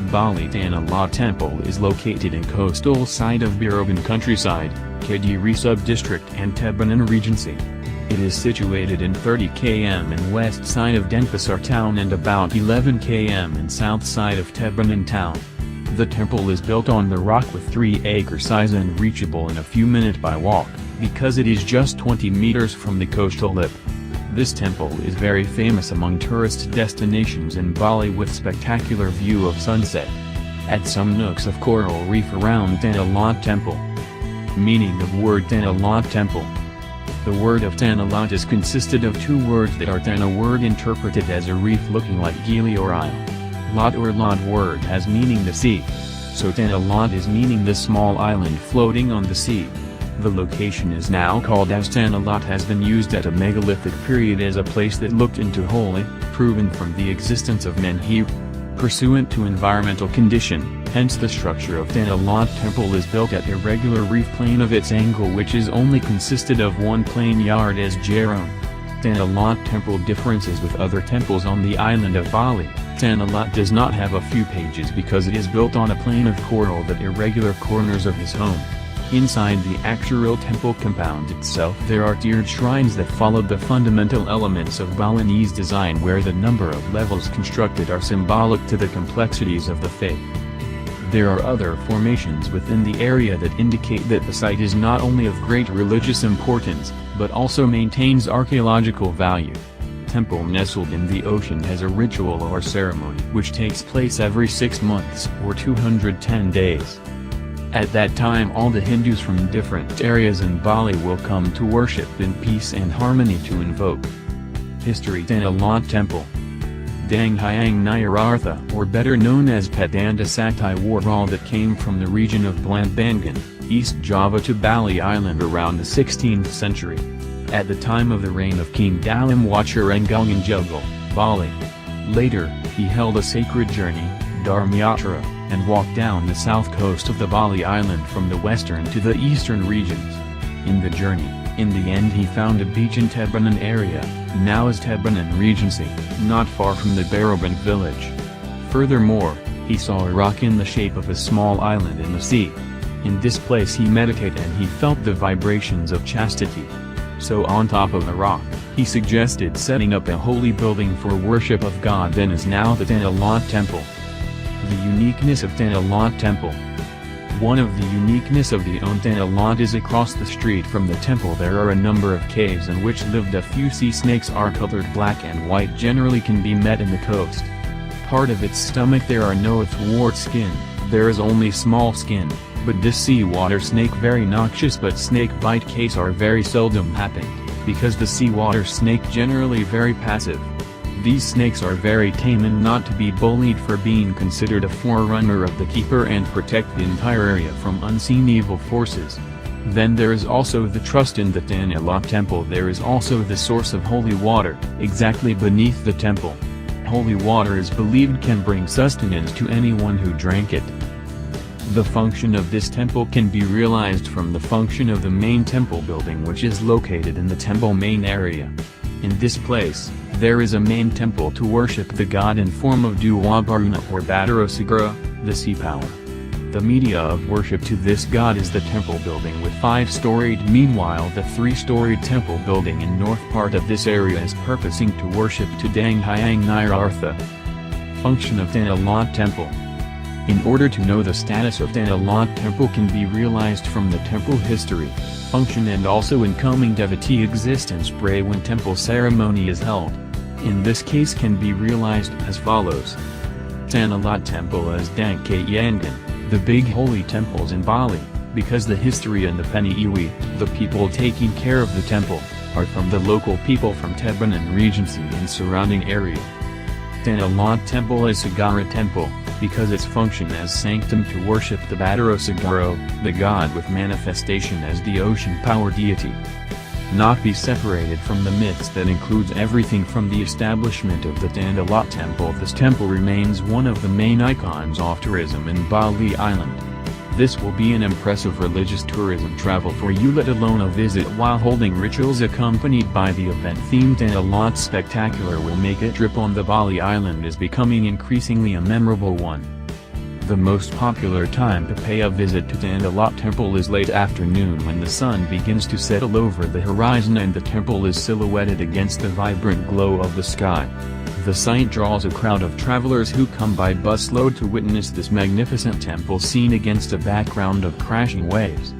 of Bali. Tanah Lot Temple is located in coastal side of Beraban countryside, Kediri sub-district and Tabanan regency. It is situated in 30 km in west side of Denpasar town and about 11 km in south side of Tabanan town. The temple is built on the rock with 3-acre size and reachable in a few minutes by walk, because it is just 20 meters from the coastal lip. This temple is very famous among tourist destinations in Bali with spectacular view of sunset. At some nooks of coral reef around Tanah Lot Temple. Meaning of word Tanah Lot Temple. The word of Tanah Lot is consisted of two words that are Tanah word interpreted as a reef looking like gili or isle. Lot or Lot word has meaning the sea. So Tanah Lot is meaning the small island floating on the sea. The location is now called as Tanah Lot has been used at a megalithic period as a place that looked into holy, proven from the existence of men here. Pursuant to environmental condition, hence the structure of Tanah Lot Temple is built at irregular reef plane of its angle which is only consisted of one plain yard as Jerome. Tanah Lot Temple differences with other temples on the island of Bali. Tanah Lot does not have a few pages because it is built on a plane of coral at irregular corners of his home. Inside the actual temple compound itself there are tiered shrines that follow the fundamental elements of Balinese design where the number of levels constructed are symbolic to the complexities of the faith. There are other formations within the area that indicate that the site is not only of great religious importance, but also maintains archaeological value. Temple nestled in the ocean has a ritual or ceremony which takes place every 6 months or 210 days. At that time all the Hindus from different areas in Bali will come to worship in peace and harmony to invoke. History. Tanah Lot Temple. Dang Hyang Nyarartha, or better known as Padanda Sakti Warval, that came from the region of Blambangan, East Java to Bali Island around the 16th century. At the time of the reign of King Dalam Wacharenggangan Jugal, Bali. Later, he held a sacred journey, Dharmayatra, and walked down the south coast of the Bali Island from the western to the eastern regions. In the journey, in the end he found a beach in Tabanan area, now is Tabanan Regency, not far from the Beraban village. Furthermore, he saw a rock in the shape of a small island in the sea. In this place he meditated and he felt the vibrations of chastity. So on top of the rock, he suggested setting up a holy building for worship of God, then is now the Tanah Lot Temple. The uniqueness of Tanah Lot Temple. One of the uniqueness of the Tanah Lot is across the street from the temple there are a number of caves in which lived a few sea snakes are colored black and white, generally can be met in the coast. Part of its stomach there are no athwart skin, there is only small skin, but this seawater snake very noxious but snake bite case are very seldom happened, because the seawater snake generally very passive. These snakes are very tame and not to be bullied for being considered a forerunner of the keeper and protect the entire area from unseen evil forces. Then there is also the trust in the Tanah Lot Temple. There is also the source of holy water, exactly beneath the temple. Holy water is believed can bring sustenance to anyone who drank it. The function of this temple can be realized from the function of the main temple building which is located in the temple main area. In this place, there is a main temple to worship the god in form of Dewa Baruna or Badarosagara, the sea power. The media of worship to this god is the temple building with 5-storied. Meanwhile the 3-storied temple building in north part of this area is purposing to worship to Dang Hyang Nyarartha. Function of Tanah Lot Temple. In order to know the status of Tanah Lot Temple can be realized from the temple history, function and also incoming devotee existence pray when temple ceremony is held. In this case can be realized as follows. Tanah Lot Temple is Dang Kayangan, the big holy temples in Bali, because the history and the Peniiwi, the people taking care of the temple, are from the local people from Tabanan Regency and surrounding area. Tanah Lot Temple is Sagara Temple, because its function as sanctum to worship the Badarosagaro, the god with manifestation as the ocean power deity. Not be separated from the myths that includes everything from the establishment of the Tanah Lot Temple. This temple remains one of the main icons of tourism in Bali Island. This will be an impressive religious tourism travel for you, let alone a visit while holding rituals accompanied by the event themed Tanah Lot spectacular will make a trip on the Bali Island is becoming increasingly a memorable one. The most popular time to pay a visit to Tanah Lot Temple is late afternoon when the sun begins to settle over the horizon and the temple is silhouetted against the vibrant glow of the sky. The sight draws a crowd of travelers who come by busload to witness this magnificent temple scene against a background of crashing waves.